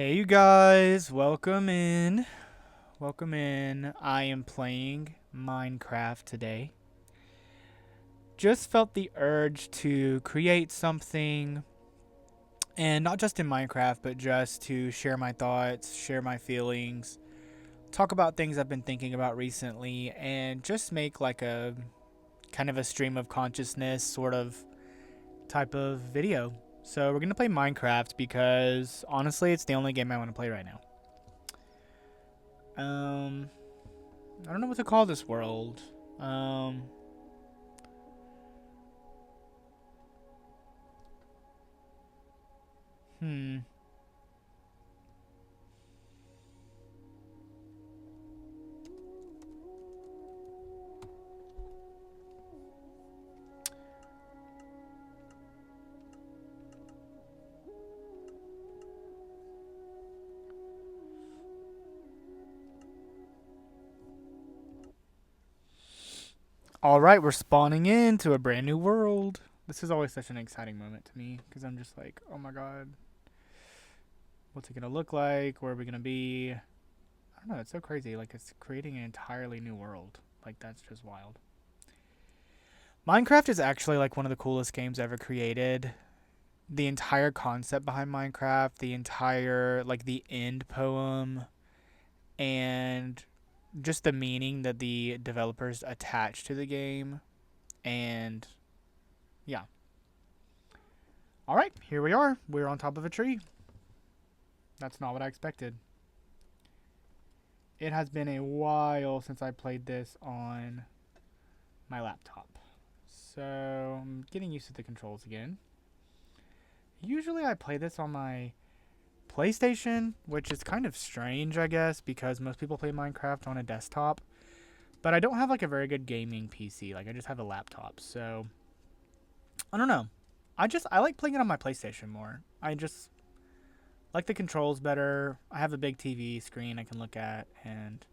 Hey, you guys, welcome in. Welcome in. I am playing Minecraft today. Just felt the urge to create something, and not just in Minecraft, but just to share my thoughts, share my feelings, talk about things I've been thinking about recently, and just make like a kind of a stream of consciousness sort of type of video. So, we're going to play Minecraft because honestly, it's the only game I want to play right now. Um, I don't know what to call this world. Um, hmm. All right, we're spawning into a brand new world. This is always such an exciting moment to me because I'm just like, oh my god, what's it gonna look like? Where are we gonna be? I don't know. It's so crazy. Like it's creating an entirely new world. Like that's just wild. Minecraft is actually like one of the coolest games ever created. The entire concept behind Minecraft, the entire like the end poem, and just the meaning that the developers attach to the game, and yeah. All right, here we are. We're on top of a tree. That's not what I expected. It has been a while since I played this on my laptop. So I'm getting used to the controls again. Usually I play this on my PlayStation, which is kind of strange, I guess, because most people play Minecraft on a desktop. But I don't have like a very good gaming PC. Like I just have a laptop. So I don't know. I like playing it on my PlayStation more. I just like the controls better. I have a big TV screen I can look at, and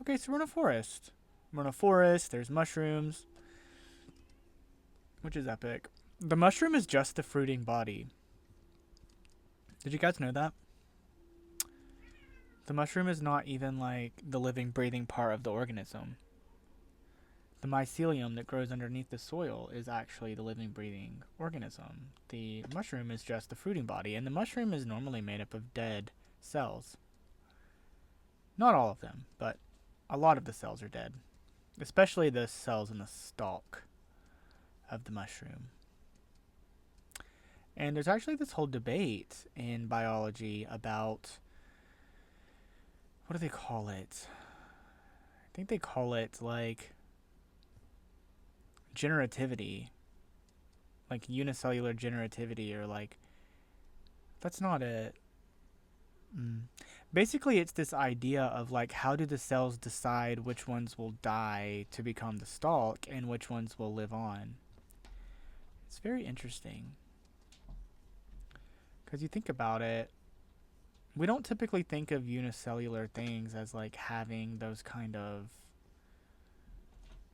okay, so we're in a forest. We're in a forest. There's mushrooms, which is epic. The mushroom is just the fruiting body. Did you guys know that? The mushroom is not even like the living, breathing part of the organism. The mycelium that grows underneath the soil is actually the living, breathing organism. The mushroom is just the fruiting body, and the mushroom is normally made up of dead cells. Not all of them, but a lot of the cells are dead, especially the cells in the stalk of the mushroom. And there's actually this whole debate in biology about what do they call it? I think they call it like generativity, like unicellular generativity, or like that's not it. Basically, it's this idea of like how do the cells decide which ones will die to become the stalk and which ones will live on. It's very interesting because you think about it, we don't typically think of unicellular things as like having those kind of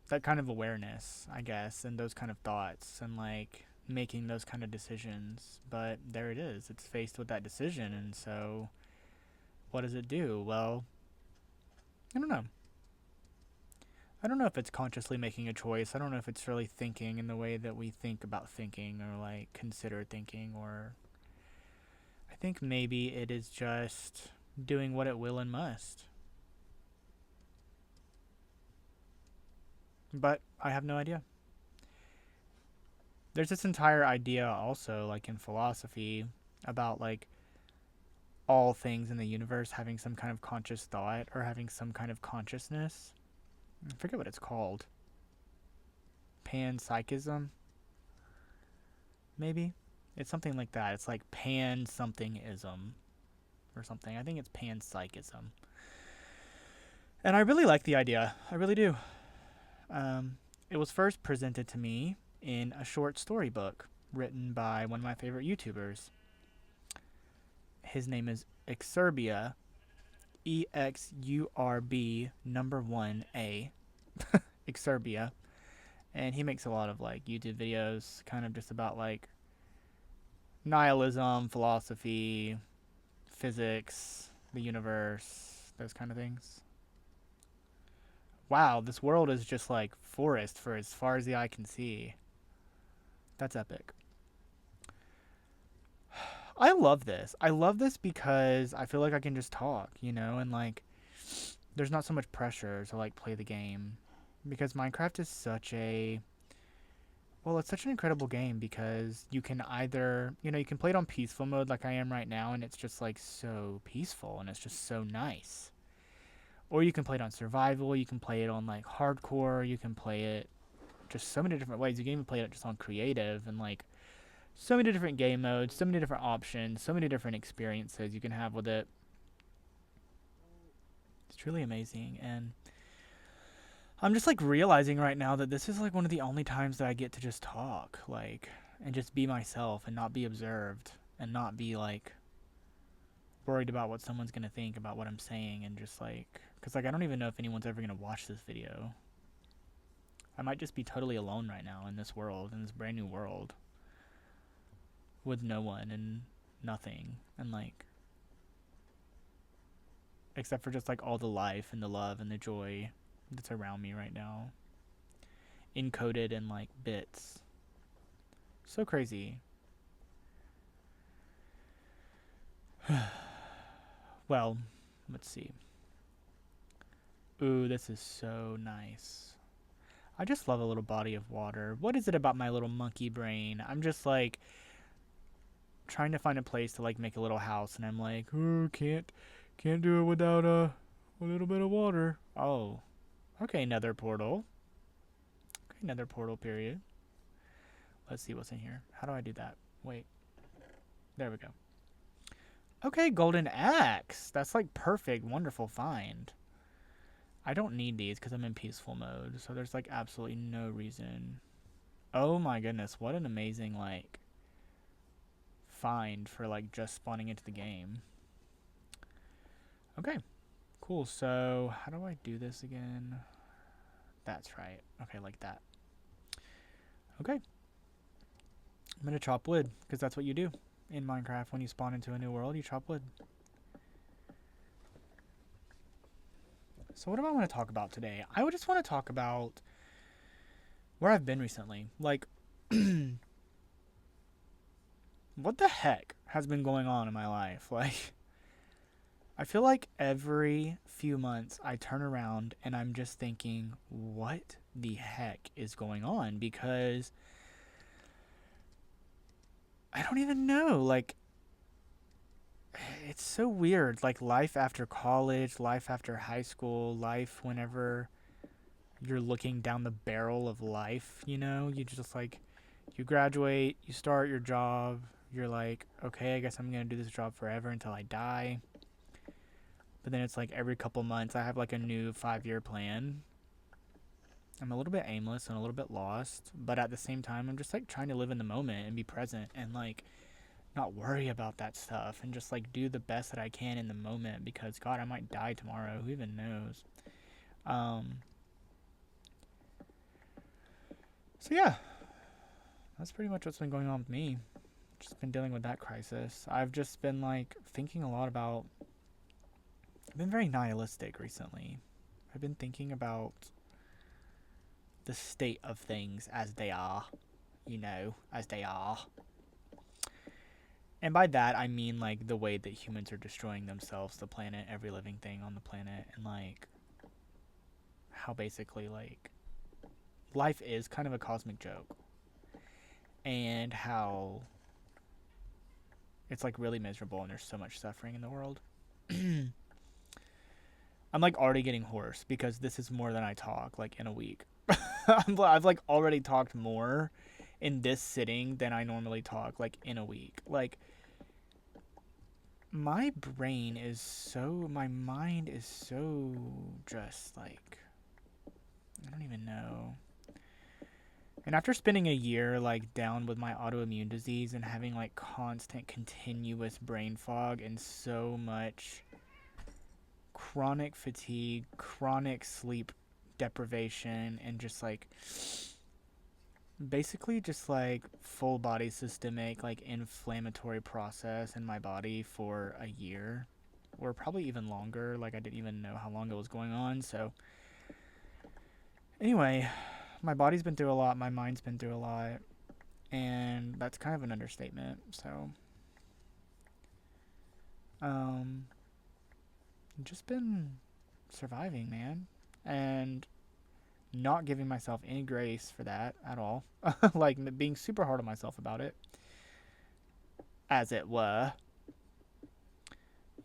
that kind of awareness, I guess, and those kind of thoughts and like making those kind of decisions. But there it is. It's faced with that decision, and so what does it do? Well, I don't know. I don't know if it's consciously making a choice. I don't know if it's really thinking in the way that we think about thinking or like consider thinking, or I think maybe it is just doing what it will and must. But I have no idea. There's this entire idea also like in philosophy about like all things in the universe having some kind of conscious thought or having some kind of consciousness. I forget what it's called. Panpsychism, maybe? It's something like that. It's like pan somethingism or something. I think it's panpsychism. And I really like the idea. I really do. It was first presented to me in a short story book written by one of my favorite YouTubers. His name is Exurbia, EXURB number 1A. Exurbia. And he makes a lot of like YouTube videos kind of just about like nihilism, philosophy, physics, the universe, those kind of things. Wow, this world is just like forest for as far as the eye can see. That's epic. I love this. I love this because I feel like I can just talk, you know, and like there's not so much pressure to like play the game because Minecraft is such a well, it's such an incredible game because you can either, you know, you can play it on peaceful mode like I am right now and it's just like so peaceful and it's just so nice. Or you can play it on survival, you can play it on like hardcore, you can play it just so many different ways. You can even play it just on creative and like so many different game modes, so many different options, so many different experiences you can have with it. It's truly amazing. And I'm just like realizing right now that this is like one of the only times that I get to just talk, like, and just be myself and not be observed and not be like worried about what someone's gonna think about what I'm saying and just like, cause like I don't even know if anyone's ever gonna watch this video. I might just be totally alone right now in this world, in this brand new world, with no one and nothing, and like, except for just like all the life and the love and the joy that's around me right now, encoded in like bits. So crazy. Well, let's see. Ooh, this is so nice. I just love a little body of water. What is it about my little monkey brain? I'm just like trying to find a place to like make a little house and I'm like, oh, can't do it without a little bit of water. Oh. Okay, nether portal. Okay, nether portal period. Let's see what's in here. How do I do that? Wait. There we go. Okay, golden axe. That's like perfect, wonderful find. I don't need these because I'm in peaceful mode, so there's like absolutely no reason. Oh my goodness, what an amazing like find for like just spawning into the game. Okay, cool. So how do I do this again? That's right. Okay, like that. Okay. I'm gonna chop wood because that's what you do in Minecraft when you spawn into a new world. You chop wood. So what do I want to talk about today? I would just want to talk about where I've been recently. Like, what the heck has been going on in my life? Like, I feel like every few months I turn around and I'm just thinking, what the heck is going on? Because I don't even know. Like, it's so weird. Like, life after college, life after high school, life whenever you're looking down the barrel of life, you know? You just like, you graduate, you start your job, you're like, okay, I guess I'm going to do this job forever until I die. But then it's like every couple months I have like a new 5-year plan. I'm a little bit aimless and a little bit lost, but at the same time I'm just like trying to live in the moment and be present and like not worry about that stuff and just like do the best that I can in the moment because God, I might die tomorrow. Who even knows? So yeah, that's pretty much what's been going on with me. Just been dealing with that crisis. I've just been like thinking a lot about. I've been very nihilistic recently. I've been thinking about the state of things as they are, you know, as they are. And by that, I mean like the way that humans are destroying themselves, the planet, every living thing on the planet, and like how basically like life is kind of a cosmic joke. And how it's like really miserable and there's so much suffering in the world. I'm like already getting hoarse because this is more than I talk like in a week. I've like already talked more in this sitting than I normally talk like in a week. Like my brain is so, my mind is so just like, I don't even know. And after spending a year like down with my autoimmune disease and having like constant continuous brain fog and so much chronic fatigue, chronic sleep deprivation, and just like basically just like full body systemic like inflammatory process in my body for a year or probably even longer. Like I didn't even know how long it was going on. So anyway, my body's been through a lot, my mind's been through a lot, and that's kind of an understatement. So um just been surviving, man. And not giving myself any grace for that at all. Like being super hard on myself about it, as it were,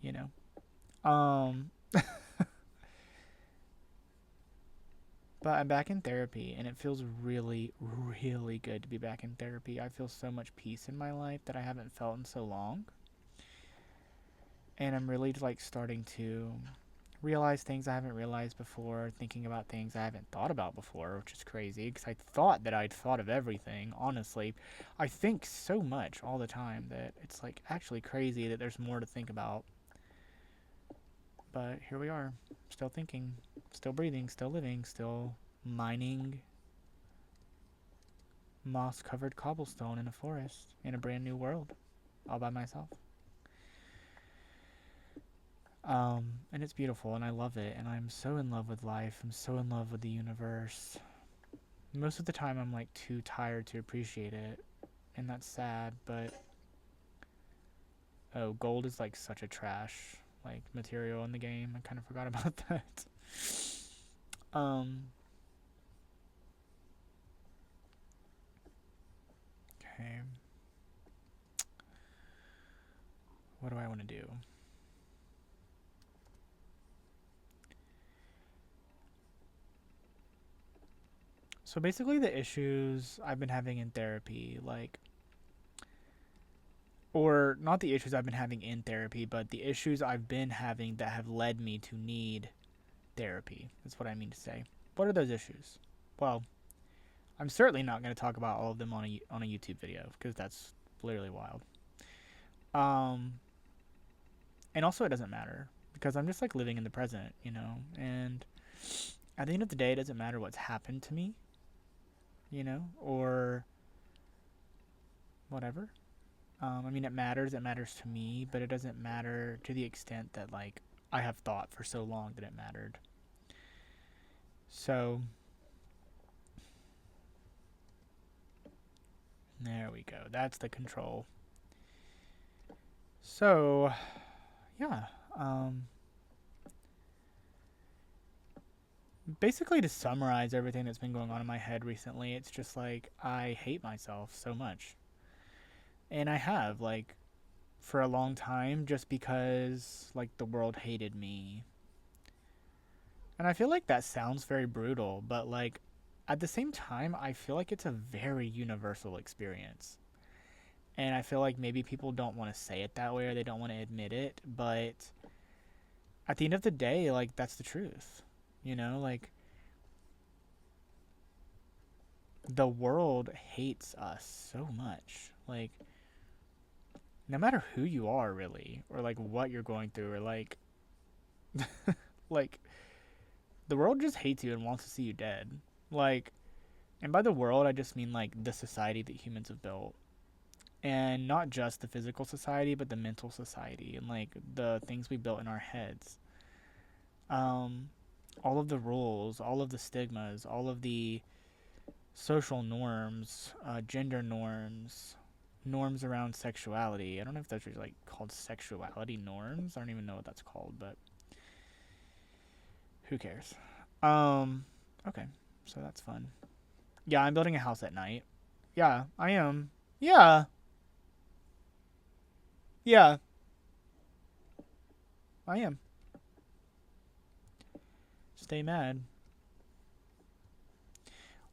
you know. Um, but I'm back in therapy, and it feels really, really good to be back in therapy. I feel so much peace in my life that I haven't felt in so long, and I'm really like starting to realize things I haven't realized before, thinking about things I haven't thought about before, which is crazy because I thought that I'd thought of everything. Honestly, I think so much all the time that it's like actually crazy that there's more to think about. But here we are, still thinking, still breathing, still living, still mining moss covered cobblestone in a forest in a brand new world all by myself. And it's beautiful and I love it and I'm so in love with life. I'm so in love with the universe. Most of the time I'm like too tired to appreciate it and that's sad, but oh, gold is like such a trash like material in the game. I kind of forgot about that. Um okay. What do I want to do? So basically the issues I've been having in therapy, like or not the issues I've been having in therapy, but the issues I've been having that have led me to need therapy. That's what I mean to say. What are those issues? Well, I'm certainly not going to talk about all of them on a YouTube video because that's literally wild. Um, and also it doesn't matter because I'm just like living in the present, you know. And at the end of the day, it doesn't matter what's happened to me, you know, or whatever. I mean, it matters. It matters to me, but it doesn't matter to the extent that like I have thought for so long that it mattered. So there we go. That's the control. So yeah. Basically, to summarize everything that's been going on in my head recently, it's just like I hate myself so much, and I have like for a long time just because like the world hated me. And I feel like that sounds very brutal, but like at the same time, I feel like it's a very universal experience. And I feel like maybe people don't want to say it that way or they don't want to admit it, but at the end of the day, like that's the truth. You know, like the world hates us so much. Like no matter who you are really or like what you're going through or like the world just hates you and wants to see you dead. Like and by the world I just mean like the society that humans have built. And not just the physical society, but the mental society and like the things we built in our heads. Um, all of the rules, all of the stigmas, all of the social norms, gender norms, norms around sexuality. I don't know if those are like called sexuality norms. I don't even know what that's called, but who cares? Um, okay, so that's fun. Yeah, I'm building a house at night. Yeah, I am. Yeah, yeah, I am. Stay mad.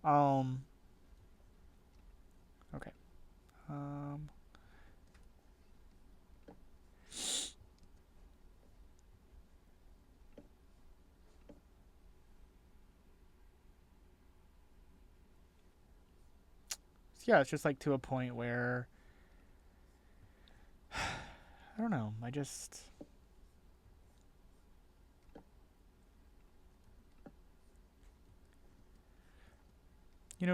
Um, okay. Um, yeah, it's just like to a point where I don't know. I just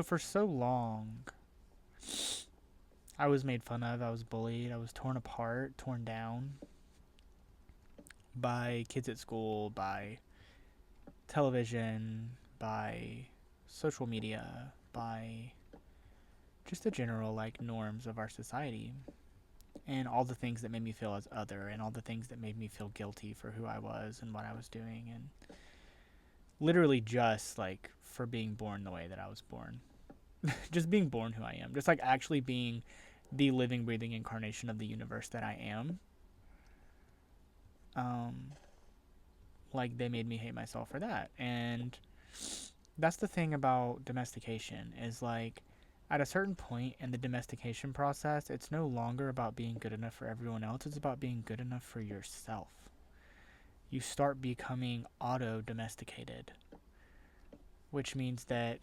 For so long, I was made fun of, I was bullied, I was torn apart, torn down by kids at school, by television, by social media, by just the general like norms of our society, and all the things that made me feel as other, and all the things that made me feel guilty for who I was and what I was doing, and literally just like for being born the way that I was born. Just being born who I am. Just like actually being the living, breathing incarnation of the universe that I am. Um, like they made me hate myself for that. And that's the thing about domestication is like at a certain point in the domestication process, it's no longer about being good enough for everyone else. It's about being good enough for yourself. You start becoming auto domesticated, which means that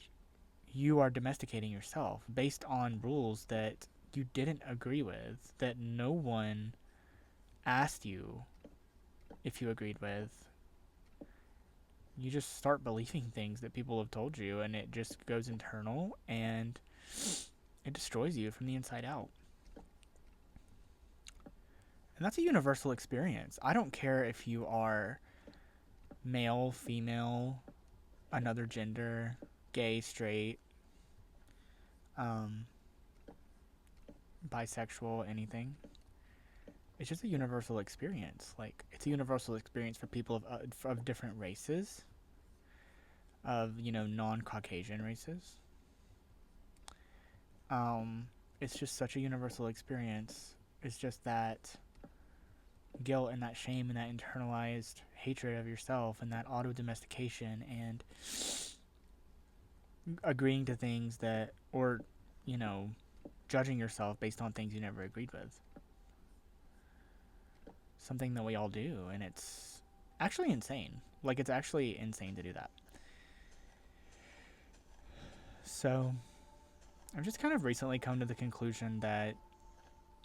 you are domesticating yourself based on rules that you didn't agree with, that no one asked you if you agreed with. You just start believing things that people have told you, and it just goes internal and it destroys you from the inside out. And that's a universal experience. I don't care if you are male, female, another gender, gay, straight, um, bisexual, anything. It's just a universal experience. Like it's a universal experience for people of different races, of non-Caucasian races. It's just such a universal experience. It's just that guilt and that shame and that internalized hatred of yourself and that auto domestication and agreeing to things that, or judging yourself based on things you never agreed with. Something that we all do, and it's actually insane. Like it's actually insane to do that. So I've just kind of recently come to the conclusion that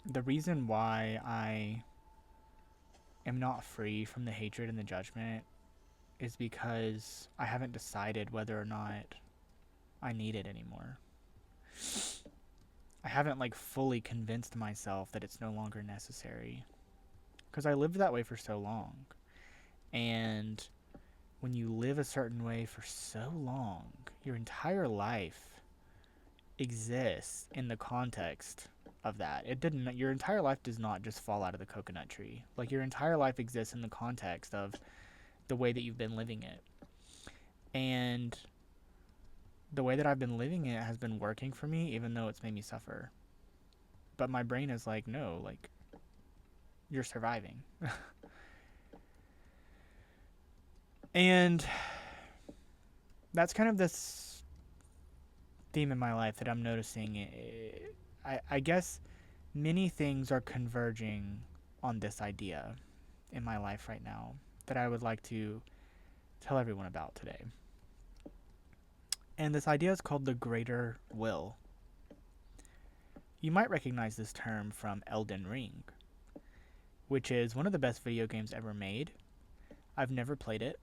the reason why I am not free from the hatred and the judgment is because I haven't decided whether or not I need it anymore. I haven't like fully convinced myself that it's no longer necessary. Because I lived that way for so long. And when you live a certain way for so long, your entire life exists in the context of that. Your entire life does not just fall out of the coconut tree. Like your entire life exists in the context of the way that you've been living it. And the way that I've been living it has been working for me, even though it's made me suffer. But my brain is like, no, like, you're surviving. And that's kind of this theme in my life that I'm noticing. I guess many things are converging on this idea in my life right now that I would like to tell everyone about today. And this idea is called the greater will. You might recognize this term from Elden Ring, which is one of the best video games ever made. I've never played it,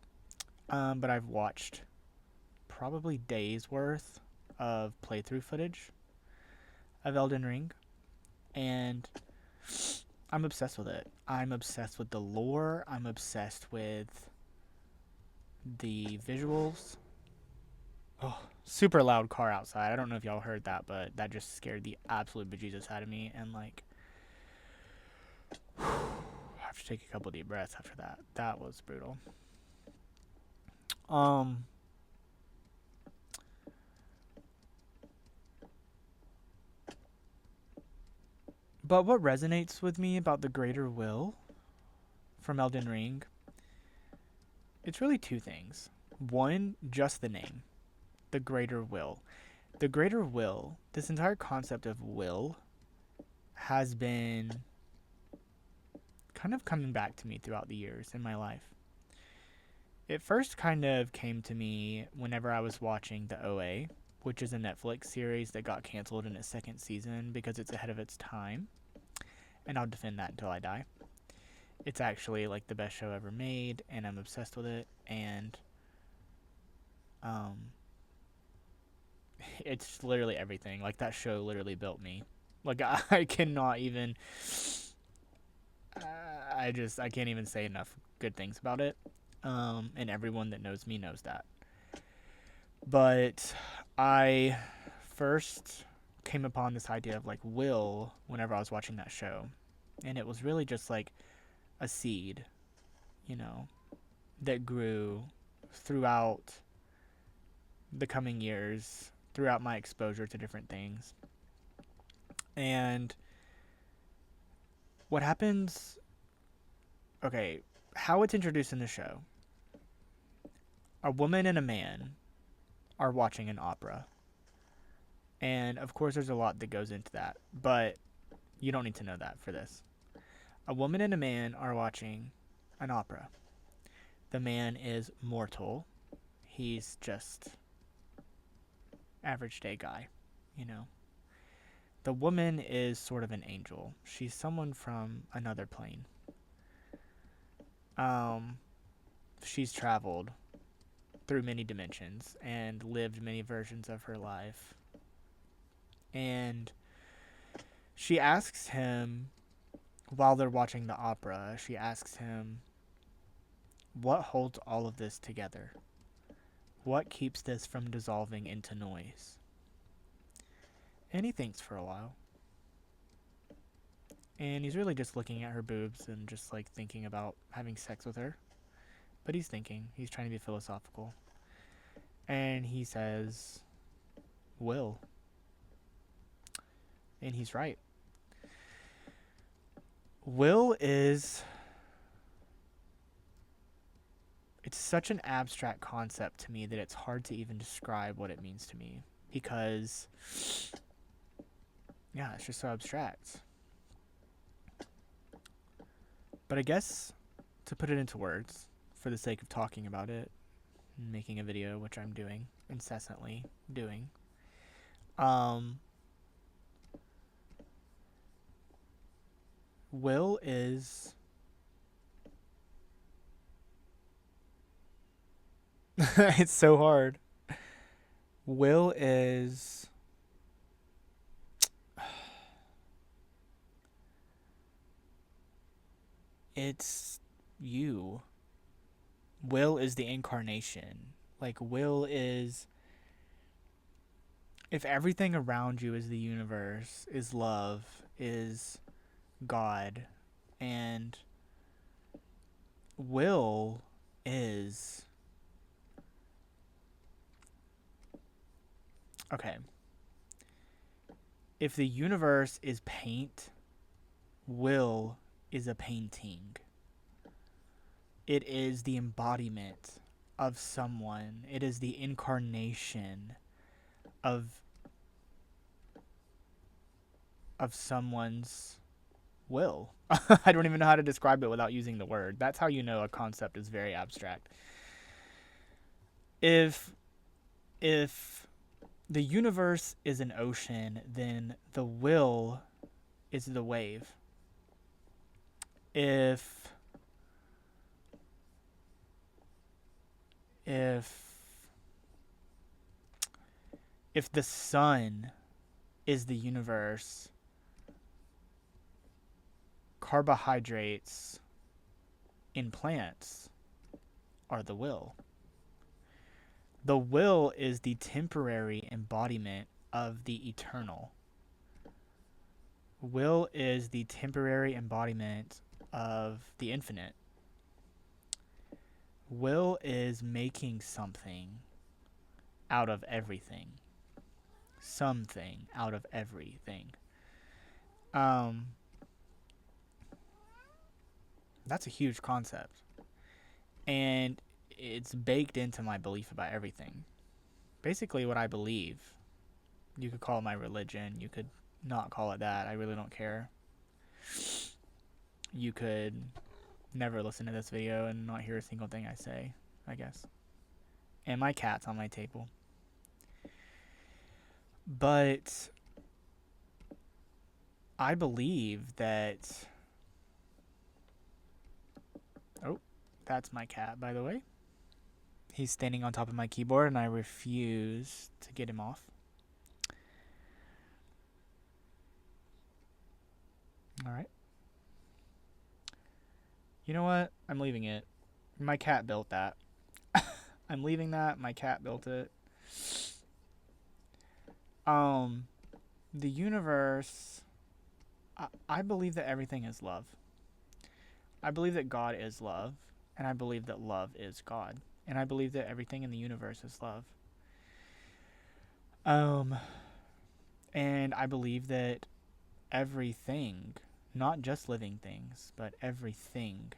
but I've watched probably days worth of playthrough footage of Elden Ring, and I'm obsessed with it. I'm obsessed with the lore. I'm obsessed with the visuals. Oh, super loud car outside. I don't know if y'all heard that, but that just scared the absolute bejesus out of me. And like, I have to take a couple deep breaths after that. That was brutal. But what resonates with me about the greater will from Elden Ring, it's really two things. One, just the name, the greater will. The greater will, this entire concept of will, has been kind of coming back to me throughout the years in my life. It first kind of came to me whenever I was watching The OA, which is a Netflix series that got canceled in its second season because it's ahead of its time. And I'll defend that until I die. It's actually like the best show ever made, and I'm obsessed with it. And it's literally everything. Like, that show literally built me. Like, I cannot even. I can't even say enough good things about it. And everyone that knows me knows that. But I first came upon this idea of like will whenever I was watching that show. And it was really just like a seed, you know, that grew throughout the coming years, throughout my exposure to different things. And what happens, okay, how it's introduced in the show, a woman and a man are watching an opera. And of course, there's a lot that goes into that, but you don't need to know that for this. A woman and a man are watching an opera. The man is mortal. He's just average day guy, you know. The woman is sort of an angel. She's someone from another plane. She's traveled through many dimensions and lived many versions of her life. And she asks him, while they're watching the opera, she asks him, what holds all of this together? What keeps this from dissolving into noise? And he thinks for a while. And he's really just looking at her boobs and just like thinking about having sex with her. But he's thinking, he's trying to be philosophical. And he says, will. And he's right. Will is, it's such an abstract concept to me that it's hard to even describe what it means to me. Because, yeah, it's just so abstract. But I guess to put it into words, for the sake of talking about it, and making a video, which I'm doing, incessantly doing, will is it's so hard. Will is it's you. Will is the incarnation. Like, will is, if everything around you is the universe, is love, is God, and will is, okay, if the universe is paint, will is a painting. It is the embodiment of someone. It is the incarnation of someone's will. I don't even know how to describe it without using the word. That's how you know a concept is very abstract. If the universe is an ocean, then the will is the wave. If the sun is the universe, carbohydrates in plants are the will. The will is the temporary embodiment of the eternal. Will is the temporary embodiment of the infinite. Will is making something out of everything. Something out of everything. That's a huge concept. And it's baked into my belief about everything. Basically what I believe. You could call it my religion. You could not call it that. I really don't care. You could never listen to this video and not hear a single thing I say, I guess. And my cat's on my table. But I believe that... Oh, that's my cat, by the way. He's standing on top of my keyboard and I refuse to get him off. Alright. You know what? I'm leaving it. My cat built that. I'm leaving that. My cat built it. The universe. I believe that everything is love. I believe that God is love, and I believe that love is God, and I believe that everything in the universe is love. And I believe that everything, not just living things, but everything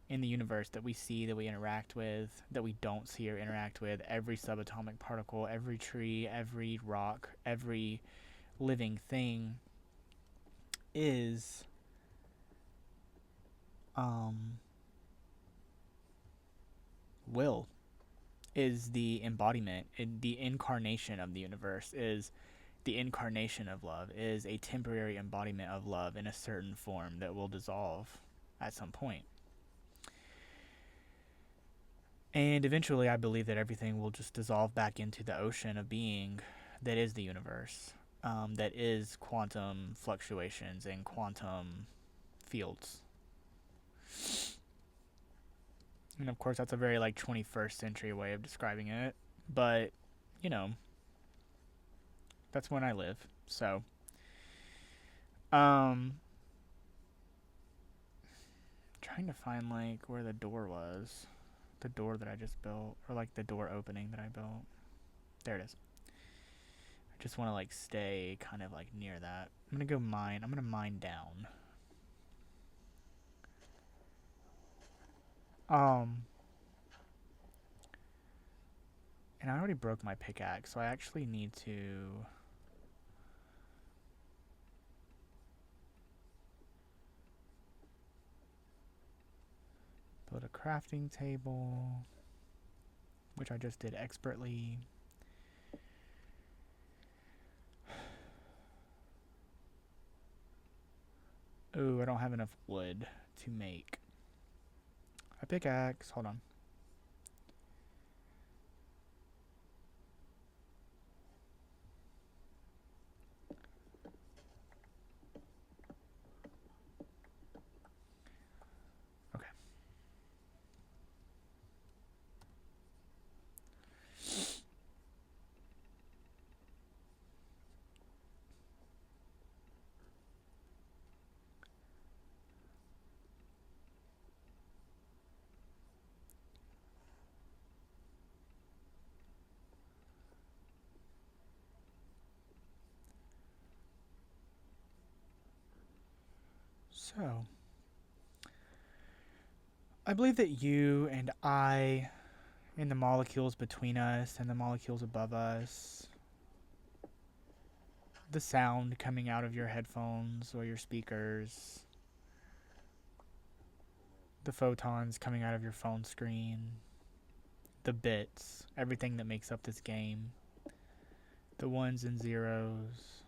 in the universe that we see, that we interact with, that we don't see or interact with, every subatomic particle, every tree, every rock, every living thing is will, is the embodiment, the incarnation of the universe, is the incarnation of love, is a temporary embodiment of love in a certain form that will dissolve at some point. And eventually I believe that everything will just dissolve back into the ocean of being that is the universe, that is quantum fluctuations and quantum fields. And of course that's a very 21st century way of describing it, but you know, that's when I live. So trying to find where the door was, the door that I just built, or the door opening that I built. There it is. I just want to stay kind of near that. I'm gonna go mine. I'm gonna mine down. And I already broke my pickaxe, so I actually need to build a crafting table, which I just did expertly. Oh, I don't have enough wood to make a pickaxe. Hold on. Okay. So, I believe that you and I, and the molecules between us and the molecules above us, the sound coming out of your headphones or your speakers, the photons coming out of your phone screen, the bits, everything that makes up this game, the ones and zeros.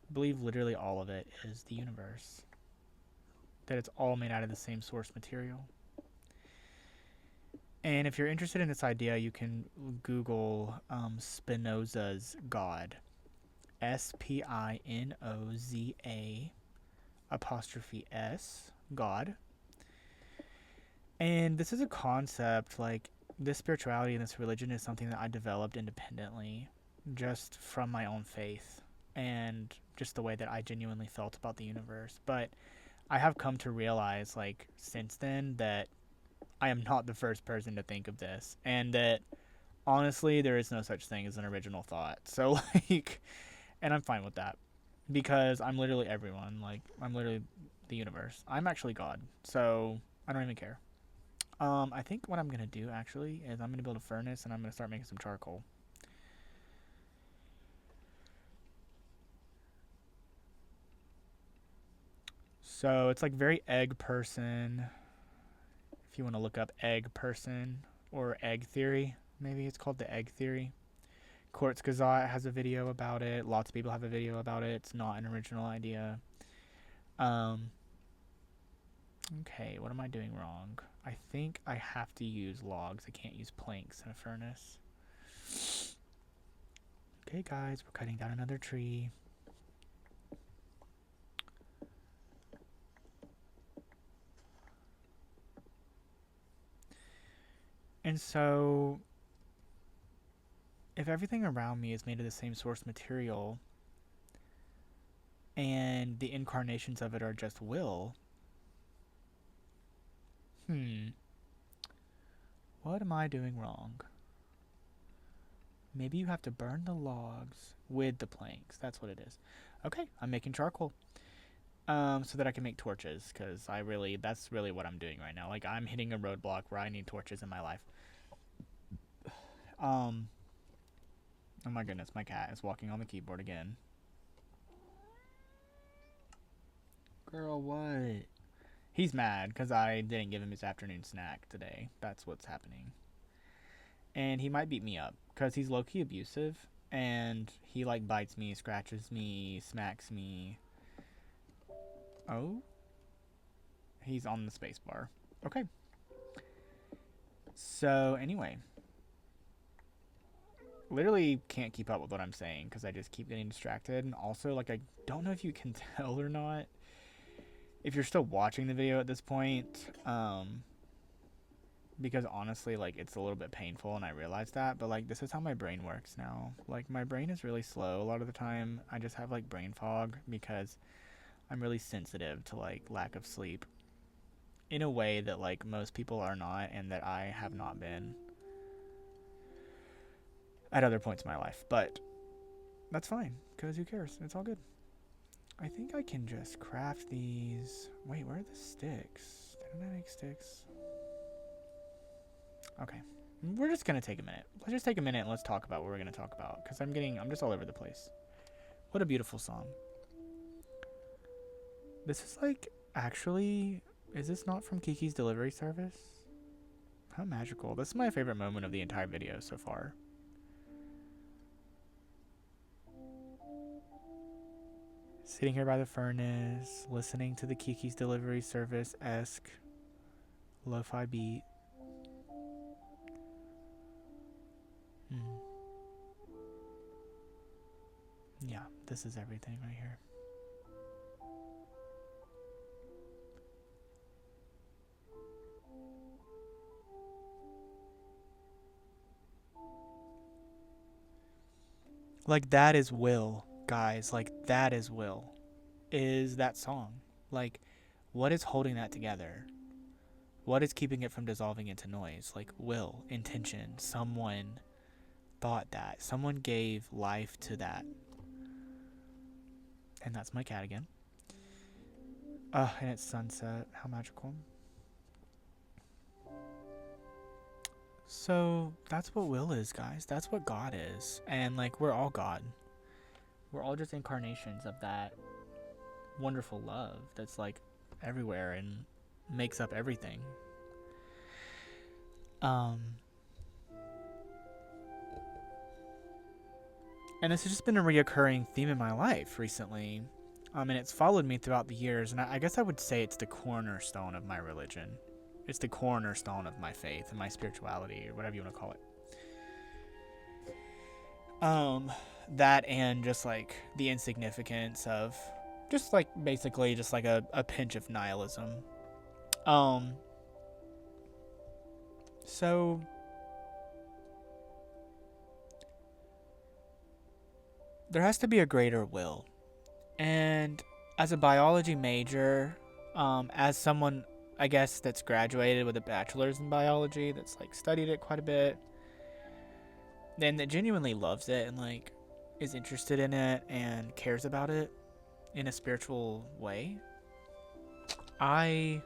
I believe literally all of it is the universe. That it's all made out of the same source material. And if you're interested in this idea, you can Google Spinoza's God. Spinoza', God. And this is a concept, this spirituality and this religion is something that I developed independently, just from my own faith and just the way that I genuinely felt about the universe. But I have come to realize, since then, that I am not the first person to think of this, and that honestly, there is no such thing as an original thought. So, and I'm fine with that, because I'm literally everyone. I'm literally the universe. I'm actually God, so I don't even care. I think what I'm gonna do actually is I'm gonna build a furnace and I'm gonna start making some charcoal. So it's very egg person. If you want to look up egg person or egg theory, maybe it's called the egg theory. Quartz Gazette has a video about it. Lots of people have a video about it. It's not an original idea. Okay, what am I doing wrong? I think I have to use logs. I can't use planks in a furnace. Okay, guys, we're cutting down another tree. And so, if everything around me is made of the same source material, and the incarnations of it are just will, what am I doing wrong? Maybe you have to burn the logs with the planks. That's what it is. Okay, I'm making charcoal. So that I can make torches, because that's really what I'm doing right now. Like, I'm hitting a roadblock where I need torches in my life. Oh my goodness, my cat is walking on the keyboard again. Girl, what? He's mad because I didn't give him his afternoon snack today. That's what's happening. And he might beat me up because he's low-key abusive, and he like bites me, scratches me, smacks me. Oh? He's on the space bar. Okay. So, anyway. Literally can't keep up with what I'm saying because I just keep getting distracted. And also, like, I don't know if you can tell or not. If you're still watching the video at this point, because honestly, like, it's a little bit painful and I realize that, but like, this is how my brain works now. Like, my brain is really slow a lot of the time. I just have like brain fog because I'm really sensitive to like lack of sleep in a way that like most people are not, and that I have not been at other points in my life. But that's fine, because who cares? It's all good. I think I can just craft these. Wait, where are the sticks? Didn't I make sticks? Okay. We're just going to take a minute. Let's just take a minute and let's talk about what we're going to talk about, because I'm just all over the place. What a beautiful song. This is like, actually, is this not from Kiki's Delivery Service? How magical. This is my favorite moment of the entire video so far. Sitting here by the furnace, listening to the Kiki's Delivery Service-esque lo-fi beat. Yeah, this is everything right here. Like, that is will, guys. Like, that is will. Is that song. Like, what is holding that together? What is keeping it from dissolving into noise? Like, will, intention. Someone thought that. Someone gave life to that. And that's my cat again. And it's sunset. How magical. So, that's what will is, guys. That's what God is. And, like, we're all God. We're all just incarnations of that wonderful love that's, like, everywhere and makes up everything. And this has just been a reoccurring theme in my life recently. And it's followed me throughout the years. And I guess I would say it's the cornerstone of my religion. It's the cornerstone of my faith and my spirituality, or whatever you want to call it. That and just like the insignificance of just like basically just like a pinch of nihilism. So there has to be a greater will. And as a biology major, as someone, I guess, that's graduated with a bachelor's in biology, that's like studied it quite a bit, and that genuinely loves it and like is interested in it and cares about it in a spiritual way, I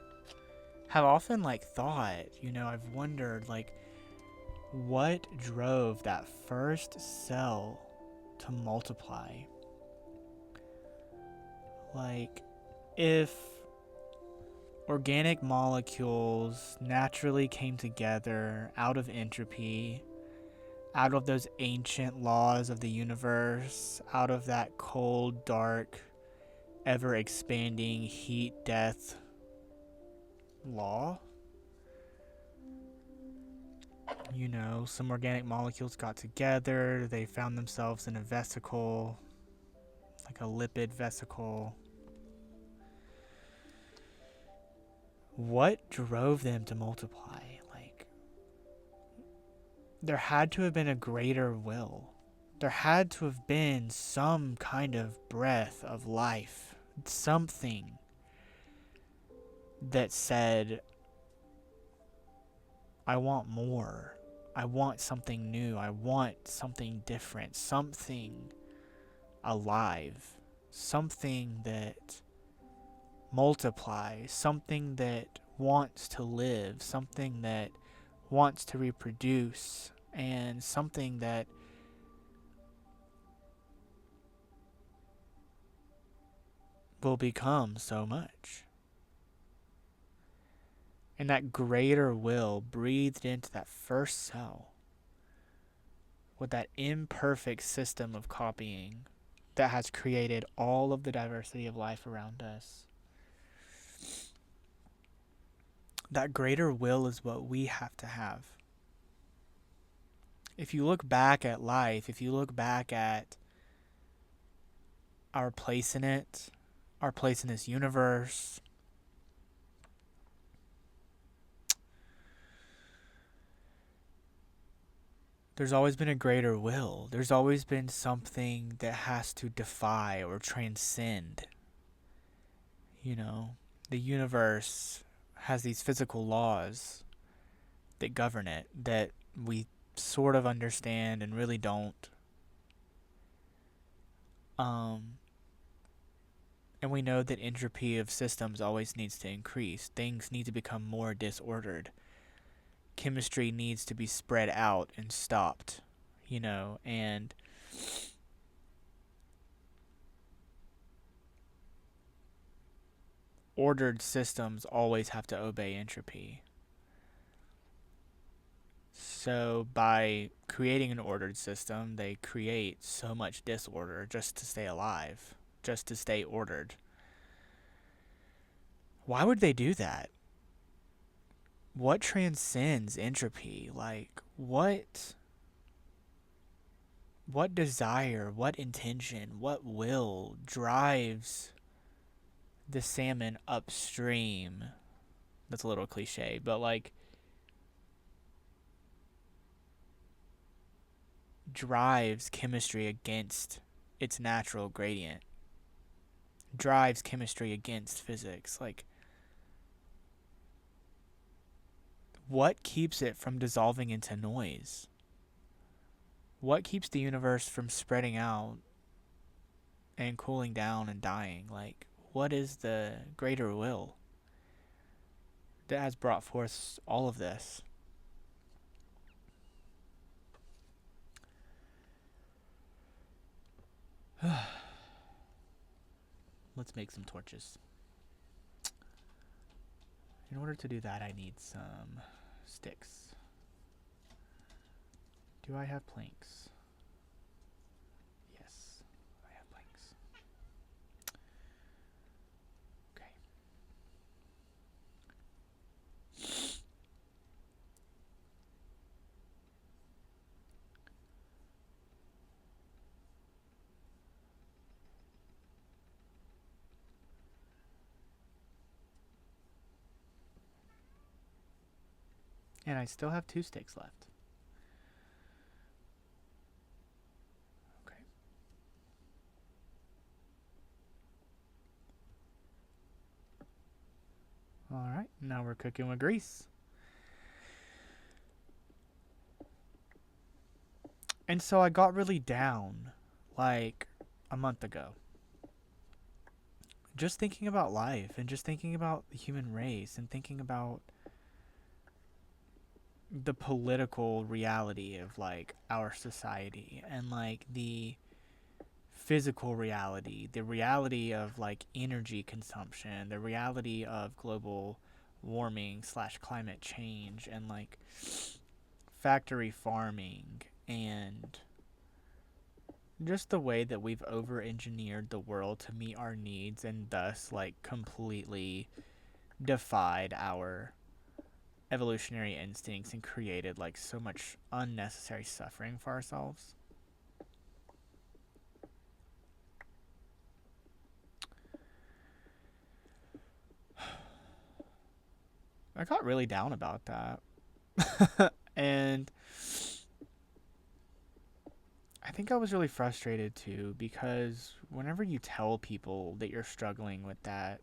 have often like thought, I've wondered like what drove that first cell to multiply. Like, if organic molecules naturally came together out of entropy, out of those ancient laws of the universe, out of that cold, dark, ever-expanding heat, death law, some organic molecules got together, they found themselves in a vesicle, like a lipid vesicle. What drove them to multiply? Like, there had to have been a greater will. There had to have been some kind of breath of life, something that said, I want more. I want something new. I want something different. Something alive. Something that multiplies. Something that wants to live. Something that wants to reproduce. And something that will become so much. And that greater will breathed into that first cell with that imperfect system of copying that has created all of the diversity of life around us. That greater will is what we have to have. If you look back at life, if you look back at our place in it, our place in this universe, there's always been a greater will. There's always been something that has to defy or transcend. You know, the universe has these physical laws that govern it that we sort of understand and really don't. And we know that entropy of systems always needs to increase. Things need to become more disordered. Chemistry needs to be spread out and stopped, and ordered systems always have to obey entropy. So by creating an ordered system, they create so much disorder just to stay alive, just to stay ordered. Why would they do that? What transcends entropy? Like, what desire, what intention, what will drives the salmon upstream? That's a little cliche, but like, drives chemistry against its natural gradient, drives chemistry against physics. Like, what keeps it from dissolving into noise? What keeps the universe from spreading out and cooling down and dying? Like, what is the greater will that has brought forth all of this? Let's make some torches. In order to do that, I need some sticks. Do I have planks? Yes, I have planks. Okay. And I still have 2 sticks left. Okay. Alright, now we're cooking with grease. And so I got really down, like, a month ago. Just thinking about life and just thinking about the human race and thinking about the political reality of like our society and like the physical reality, the reality of like energy consumption, the reality of global warming / climate change and like factory farming and just the way that we've over-engineered the world to meet our needs and thus like completely defied our evolutionary instincts and created like so much unnecessary suffering for ourselves. I got really down about that. And think I was really frustrated too because whenever you tell people that you're struggling with that,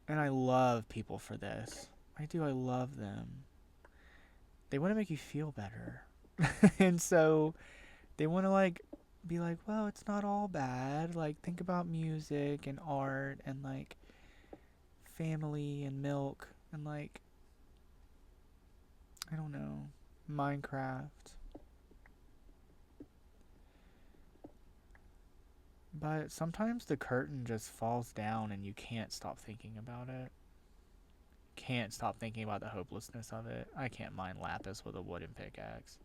and I love people for this, I do, I love them. They want to make you feel better. And so they want to like be like, well, it's not all bad. Like, think about music and art and like family and milk and like, I don't know, Minecraft. But sometimes the curtain just falls down and you can't stop thinking about it. Can't stop thinking about the hopelessness of it. I can't mine lapis with a wooden pickaxe.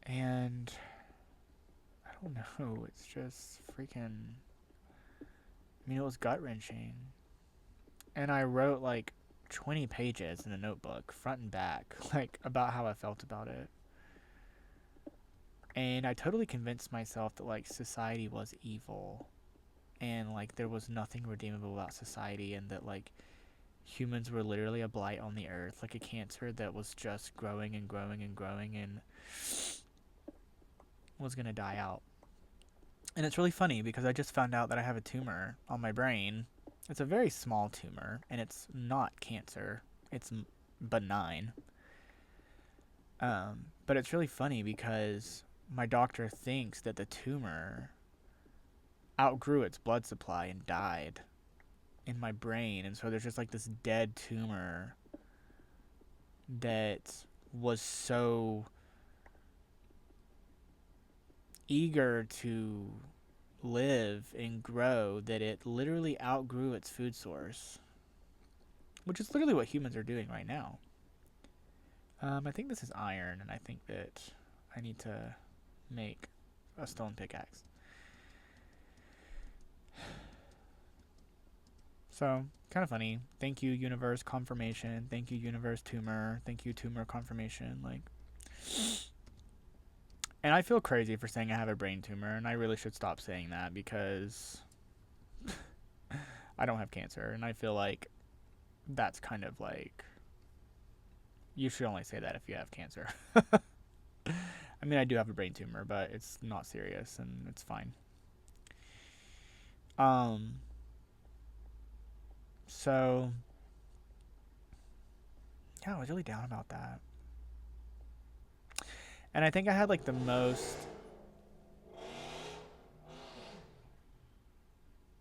And I don't know, it's just freaking. I mean, it was gut wrenching. And I wrote like 20 pages in a notebook, front and back, like about how I felt about it. And I totally convinced myself that like society was evil and like there was nothing redeemable about society and that like humans were literally a blight on the earth, like a cancer that was just growing and growing and growing and was going to die out. And it's really funny because I just found out that I have a tumor on my brain. It's a very small tumor and it's not cancer. It's benign. But it's really funny because my doctor thinks that the tumor outgrew its blood supply and died in my brain. And so there's just like this dead tumor that was so eager to live and grow that it literally outgrew its food source, which is literally what humans are doing right now. I think this is iron, and I think that I need to make a stone pickaxe. So, kind of funny. Thank you, universe confirmation. Thank you, universe tumor. Thank you, tumor confirmation. Like, and I feel crazy for saying I have a brain tumor, and I really should stop saying that because I don't have cancer, and I feel like that's kind of like you should only say that if you have cancer. I mean, I do have a brain tumor, but it's not serious and it's fine. So yeah, I was really down about that. And I think I had like the most.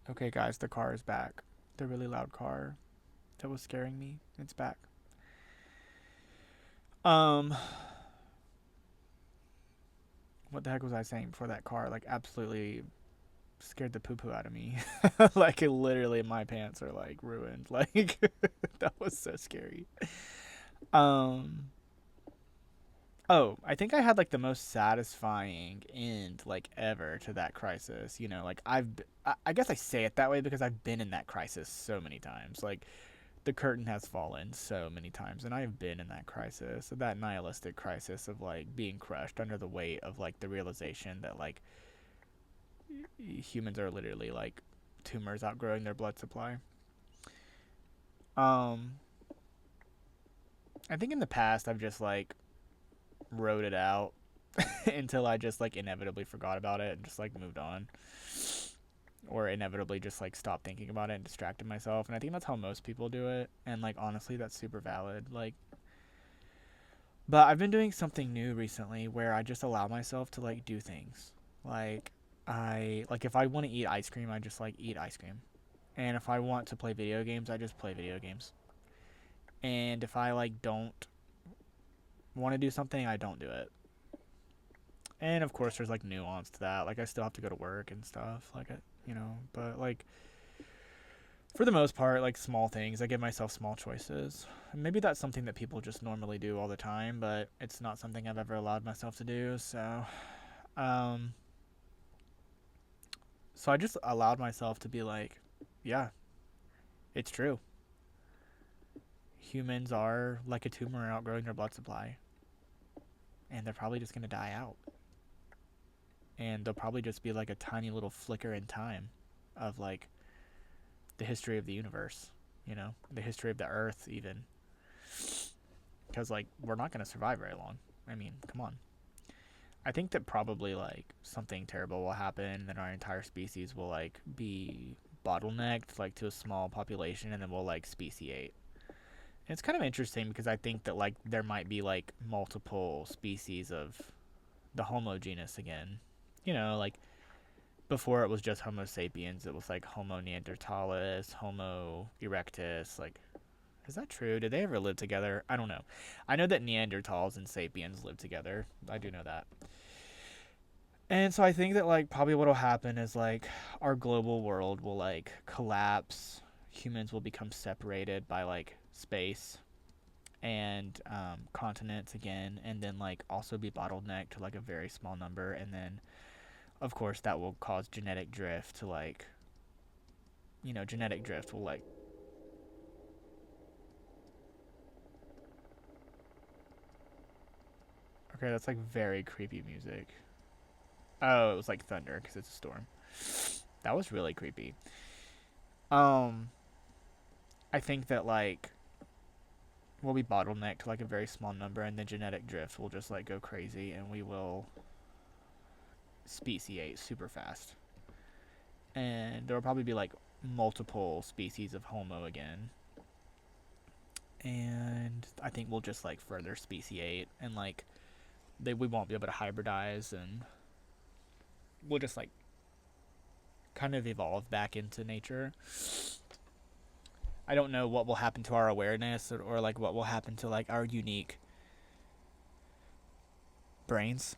Okay, guys, the car is back. The really loud car that was scaring me. It's back. What the heck was I saying before that car? Like, absolutely scared the poo poo out of me. Like, literally, my pants are like ruined. Like, that was so scary. Um. Oh, I think I had like the most satisfying end like ever to that crisis. You know, like I guess I say it that way because I've been in that crisis so many times. Like the curtain has fallen so many times, and I have been in that crisis, that nihilistic crisis of like being crushed under the weight of like the realization that like humans are literally like tumors outgrowing their blood supply. Um, I think in the past I've just like wrote it out until I just like inevitably forgot about it and just like moved on. Or inevitably just like stopped thinking about it and distracted myself. And I think that's how most people do it. And like honestly, that's super valid. Like, but I've been doing something new recently where I just allow myself to like do things. Like if I want to eat ice cream, I just like eat ice cream. And if I want to play video games, I just play video games. And if I like don't want to do something, I don't do it. And of course, there's like nuance to that. Like I still have to go to work and stuff. Like but like for the most part, like small things, I give myself small choices. And maybe that's something that people just normally do all the time, but it's not something I've ever allowed myself to do. Um, so I just allowed myself to be like, yeah, it's true. Humans are like a tumor outgrowing their blood supply, and they're probably just gonna die out. And they'll probably just be like a tiny little flicker in time of like the history of the universe, the history of the earth even. because like we're not gonna survive very long. I mean, come on. I think that probably like something terrible will happen, and then our entire species will like be bottlenecked like to a small population, and then we'll like speciate. And it's kind of interesting because I think that like there might be like multiple species of the Homo genus again. You know, like before it was just Homo sapiens, it was like Homo neanderthalis, Homo erectus. Like, is that true? Did they ever live together? I don't know. I know that Neanderthals and sapiens lived together. I do know that. And so I think that like probably what'll happen is like our global world will like collapse. Humans will become separated by like space and continents again, and then like also be bottlenecked to like a very small number, and then of course that will cause genetic drift to like, genetic drift will like. Okay, that's like very creepy music. Oh, it was like thunder because it's a storm. That was really creepy. Um, I think that like we'll be bottlenecked to like a very small number, and the genetic drift will just like go crazy, and we will speciate super fast. And there will probably be like multiple species of Homo again. And I think we'll just like further speciate, and like we won't be able to hybridize, and we'll just like kind of evolve back into nature. I don't know what will happen to our awareness, or like what will happen to like our unique brains,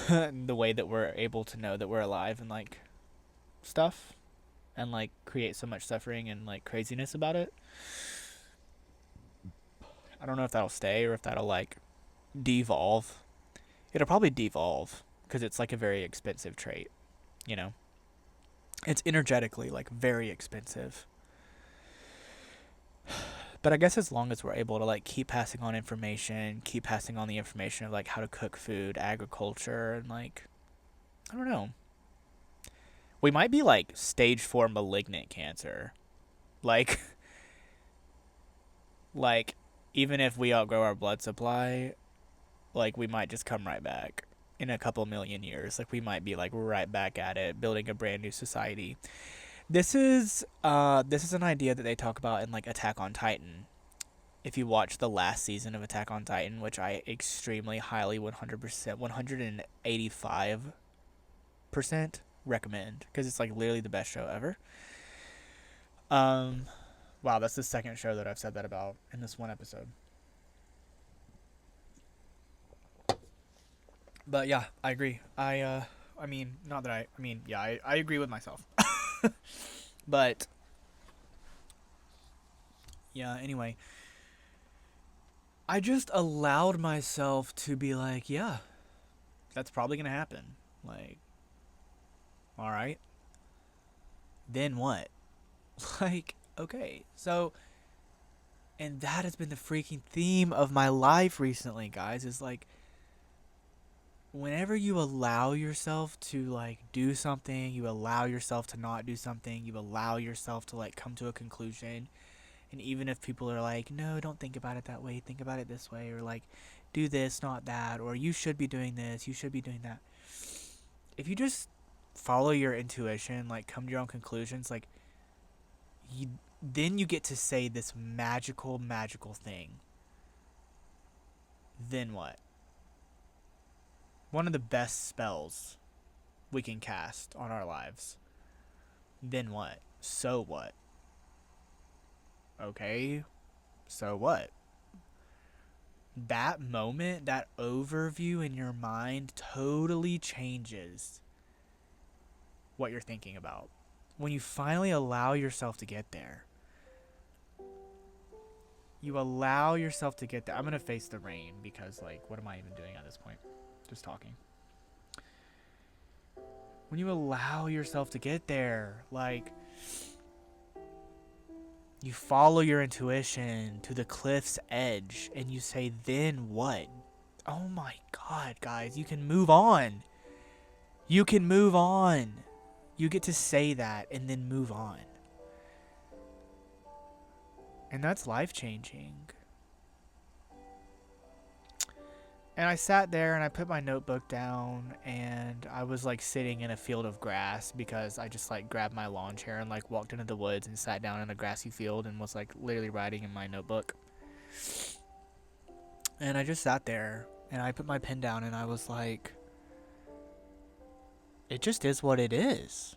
the way that we're able to know that we're alive and like stuff, and like create so much suffering and like craziness about it. I don't know if that'll stay or if that'll like devolve. It'll probably devolve because it's like a very expensive trait, you know. It's energetically like very expensive. But I guess as long as we're able to like keep passing on information, keep passing on the information of like how to cook food, agriculture, and like, I don't know. We might be like stage 4 malignant cancer. Like like even if we outgrow our blood supply, like we might just come right back in a couple million years. Like we might be like right back at it, building a brand new society. This is an idea that they talk about in like Attack on Titan. If you watch the last season of Attack on Titan, which I extremely highly 100%, 185% recommend, because it's like literally the best show ever. Wow, that's the second show that I've said that about in this one episode. But yeah, I agree. I mean, not that I mean, yeah, I agree with myself. But yeah, anyway, I just allowed myself to be like, yeah, that's probably going to happen. Like, all right. Then what? Like, okay. So, and that has been the freaking theme of my life recently, guys, is like, whenever you allow yourself to like do something, you allow yourself to not do something, you allow yourself to like come to a conclusion, and even if people are like, no, don't think about it that way, think about it this way, or like do this, not that, or you should be doing this, you should be doing that. If you just follow your intuition, like come to your own conclusions, like then you get to say this magical thing. Then what? One of the best spells we can cast on our lives. Then what? So what? Okay, so what? That moment, that overview in your mind totally changes what you're thinking about. When you finally allow yourself to get there. You allow yourself to get there. I'm going to face the rain because, like, what am I even doing at this point? Just talking. When you allow yourself to get there, like, you follow your intuition to the cliff's edge and you say, then what? Oh my God, guys, you can move on. You can move on. You get to say that and then move on. And that's life-changing. And I sat there and I put my notebook down and I was like sitting in a field of grass because I just like grabbed my lawn chair and like walked into the woods and sat down in a grassy field and was like literally writing in my notebook. And I just sat there and I put my pen down and I was like, it just is what it is.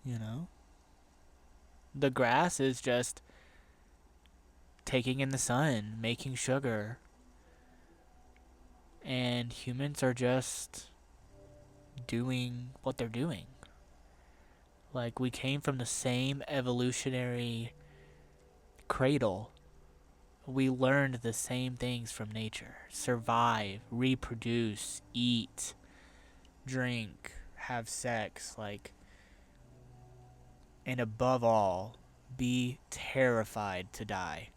You know? The grass is just taking in the sun, making sugar. And humans are just doing what they're doing. Like, we came from the same evolutionary cradle. We learned the same things from nature: survive, reproduce, eat, drink, have sex, like, and above all, be terrified to die.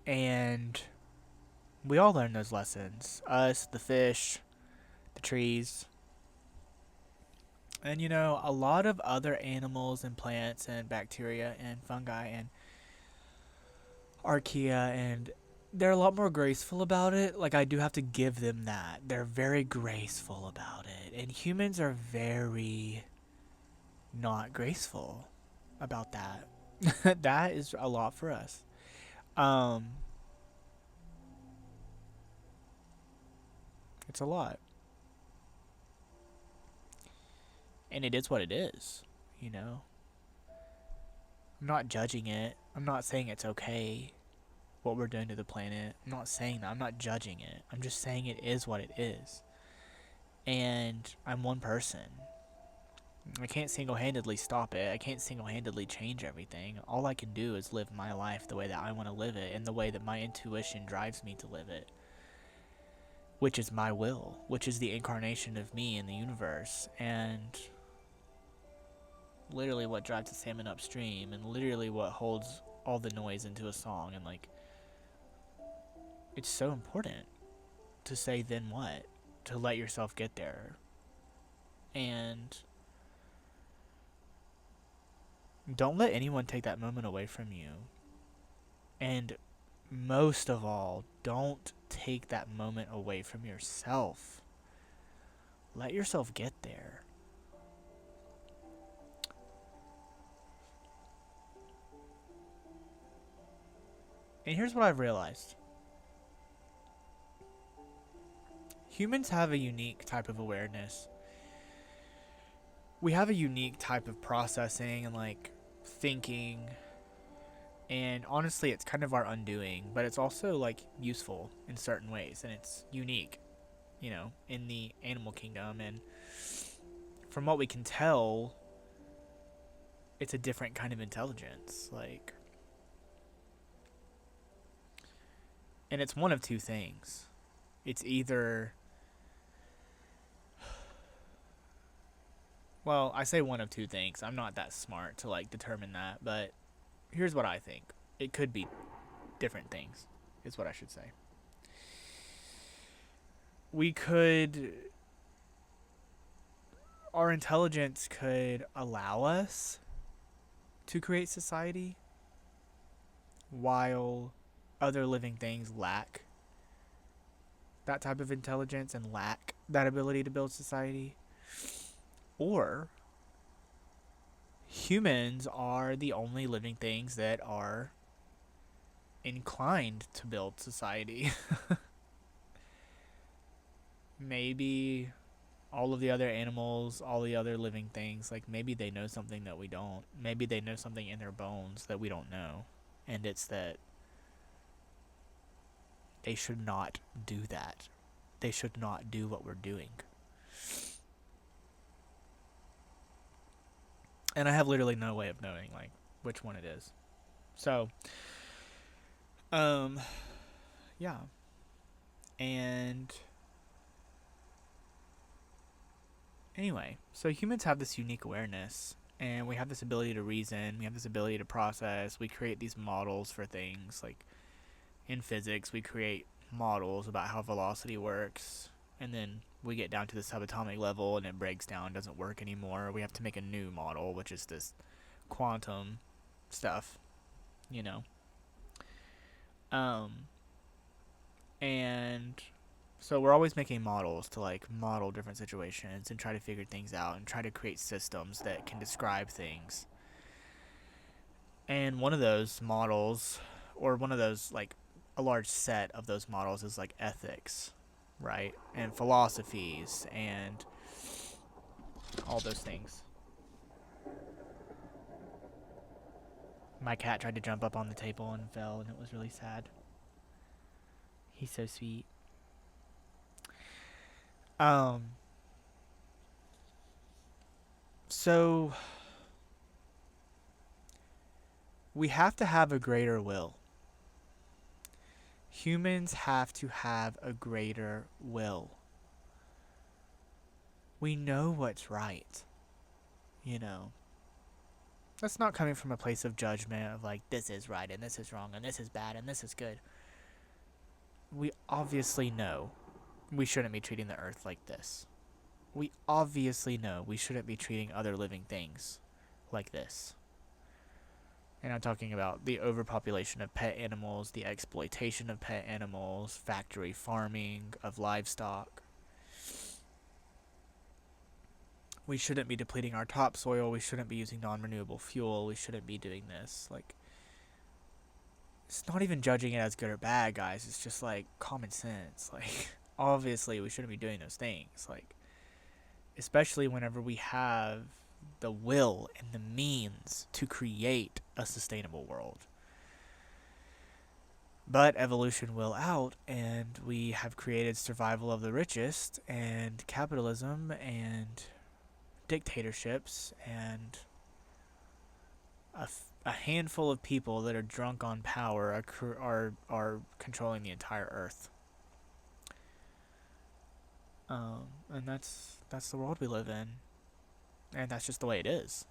And we all learned those lessons. Us, the fish, the trees. And you know, a lot of other animals and plants and bacteria and fungi and archaea, and they're a lot more graceful about it. Like, I do have to give them that. They're very graceful about it. And humans are very not graceful about that. That is a lot for us. Um it's a lot. And it is what it is, you know. I'm not judging it. I'm not saying it's okay what we're doing to the planet. I'm not saying that. I'm not judging it. I'm just saying it is what it is. And I'm one person. I can't single-handedly stop it. I can't single-handedly change everything. All I can do is live my life the way that I want to live it, and the way that my intuition drives me to live it, which is my will, which is the incarnation of me in the universe, and literally what drives the salmon upstream, and literally what holds all the noise into a song. And like, it's so important to say then what, to let yourself get there. And don't let anyone take that moment away from you. And most of all, don't take that moment away from yourself. Let yourself get there. And here's what I've realized. Humans have a unique type of awareness. We have a unique type of processing and like thinking, and honestly it's kind of our undoing, but it's also like useful in certain ways, and it's unique, you know, in the animal kingdom. And from what we can tell, it's a different kind of intelligence, like, and it's one of two things. It's either, well, I say one of two things. I'm not that smart to like determine that, but here's what I think. It could be different things, is what I should say. We could, our intelligence could allow us to create society, while other living things lack that type of intelligence and lack that ability to build society. Or humans are the only living things that are inclined to build society. Maybe all of the other animals, all the other living things, like maybe they know something that we don't. Maybe they know something in their bones that we don't know. And it's that they should not do that. They should not do what we're doing. And I have literally no way of knowing like which one it is. So, yeah. And anyway, so humans have this unique awareness, and we have this ability to reason, we have this ability to process, we create these models for things. Like in physics, we create models about how velocity works, and then we get down to the subatomic level and it breaks down, doesn't work anymore. We have to make a new model, which is this quantum stuff, you know. Um, and so we're always making models to like model different situations and try to figure things out and try to create systems that can describe things. And one of those models, or one of those, like a large set of those models, is like ethics, right? And philosophies and all those things. My cat tried to jump up on the table and fell, and it was really sad. He's so sweet. Um, so we have to have a greater will. Humans have to have a greater will. We know what's right, you know. That's not coming from a place of judgment of like, this is right and this is wrong and this is bad and this is good. We obviously know we shouldn't be treating the earth like this. We obviously know we shouldn't be treating other living things like this. And I'm talking about the overpopulation of pet animals, the exploitation of pet animals, factory farming of livestock. We shouldn't be depleting our topsoil. We shouldn't be using non-renewable fuel. We shouldn't be doing this. Like, it's not even judging it as good or bad, guys. It's just like common sense. Like, obviously, we shouldn't be doing those things. Like, especially whenever we have the will and the means to create a sustainable world. But evolution will out, and we have created survival of the richest, and capitalism, and dictatorships, and a handful of people that are drunk on power are controlling the entire earth. And that's the world we live in, and that's just the way it is.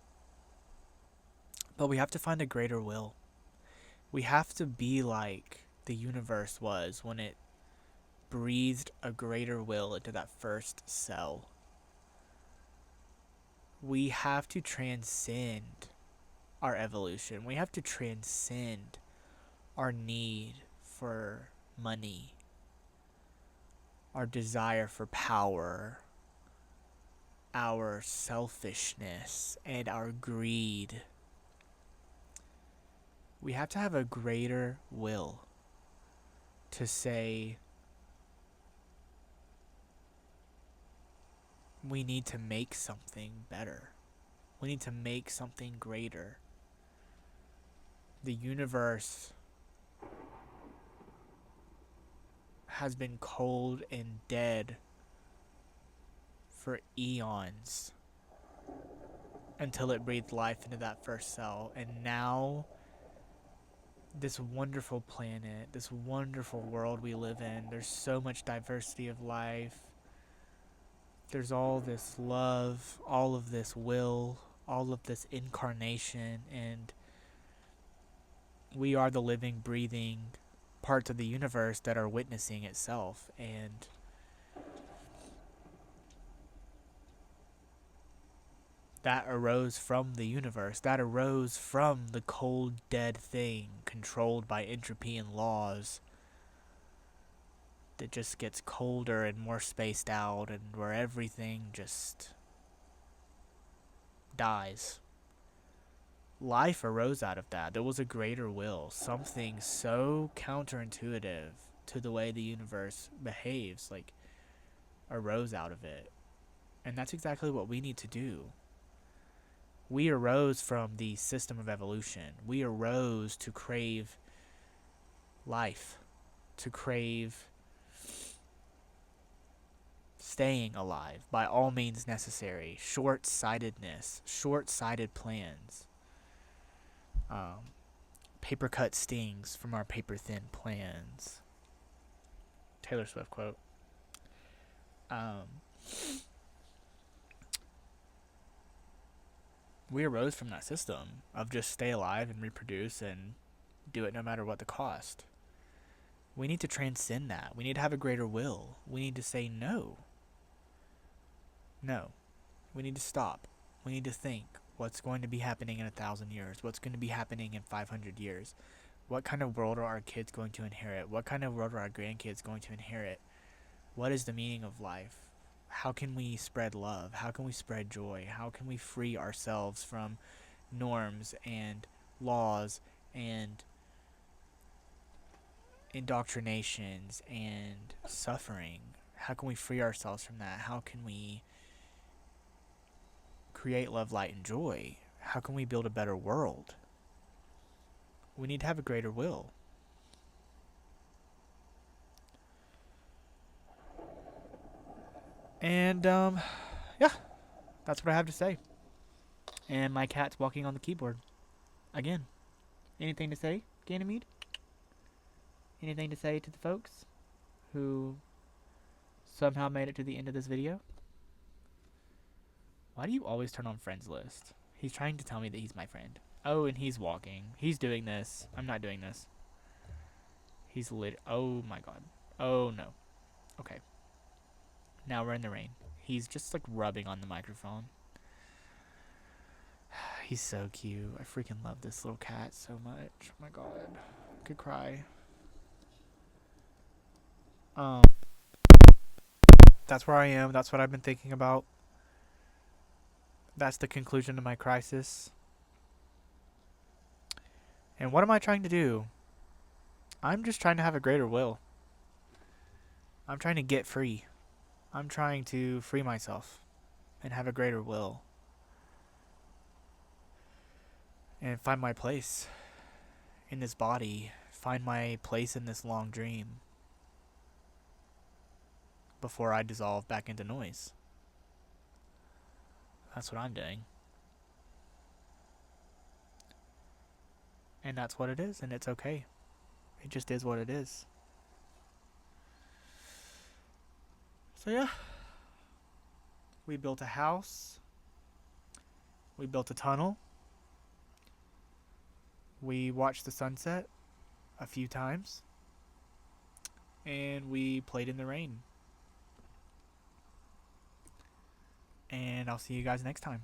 But we have to find a greater will. We have to be like the universe was when it breathed a greater will into that first cell. We have to transcend our evolution. We have to transcend our need for money, our desire for power, our selfishness, and our greed. We have to have a greater will to say, we need to make something better. We need to make something greater. The universe has been cold and dead for eons until it breathed life into that first cell. And now, this wonderful planet, this wonderful world we live in, there's so much diversity of life. There's all this love, all of this will, all of this incarnation, and we are the living, breathing parts of the universe that are witnessing itself. And that arose from the universe. That arose from the cold, dead thing controlled by entropy and laws that just gets colder and more spaced out, and where everything just dies. Life arose out of that. There was a greater will, something so counterintuitive to the way the universe behaves, like, arose out of it. And that's exactly what we need to do. We arose from the system of evolution. We arose to crave life, to crave staying alive by all means necessary, short-sightedness, short-sighted plans. Paper cut stings from our paper thin plans. Taylor Swift quote. We arose from that system of just stay alive and reproduce and do it no matter what the cost. We need to transcend that. We need to have a greater will. We need to say no. No. We need to stop. We need to think what's going to be happening in 1,000 years, what's going to be happening in 500 years. What kind of world are our kids going to inherit? What kind of world are our grandkids going to inherit? What is the meaning of life? How can we spread love? How can we spread joy? How can we free ourselves from norms and laws and indoctrinations and suffering? How can we free ourselves from that? How can we create love, light, and joy? How can we build a better world? We need to have a greater will. And, yeah, that's what I have to say. And my cat's walking on the keyboard. Again. Anything to say, Ganymede? Anything to say to the folks who somehow made it to the end of this video? Why do you always turn on friends list? He's trying to tell me that he's my friend. Oh, and he's walking. He's doing this. I'm not doing this. He's lit. Oh my god. Oh no. Okay. Now we're in the rain. He's just like rubbing on the microphone. He's so cute. I freaking love this little cat so much. Oh my god. I could cry. That's where I am. That's what I've been thinking about. That's the conclusion to my crisis. And what am I trying to do? I'm just trying to have a greater will. I'm trying to get free. I'm trying to free myself and have a greater will. And find my place in this body. Find my place in this long dream. Before I dissolve back into noise. That's what I'm doing. And that's what it is, and it's okay. It just is what it is. So yeah. We built a house. We built a tunnel. We watched the sunset a few times. And we played in the rain. And I'll see you guys next time.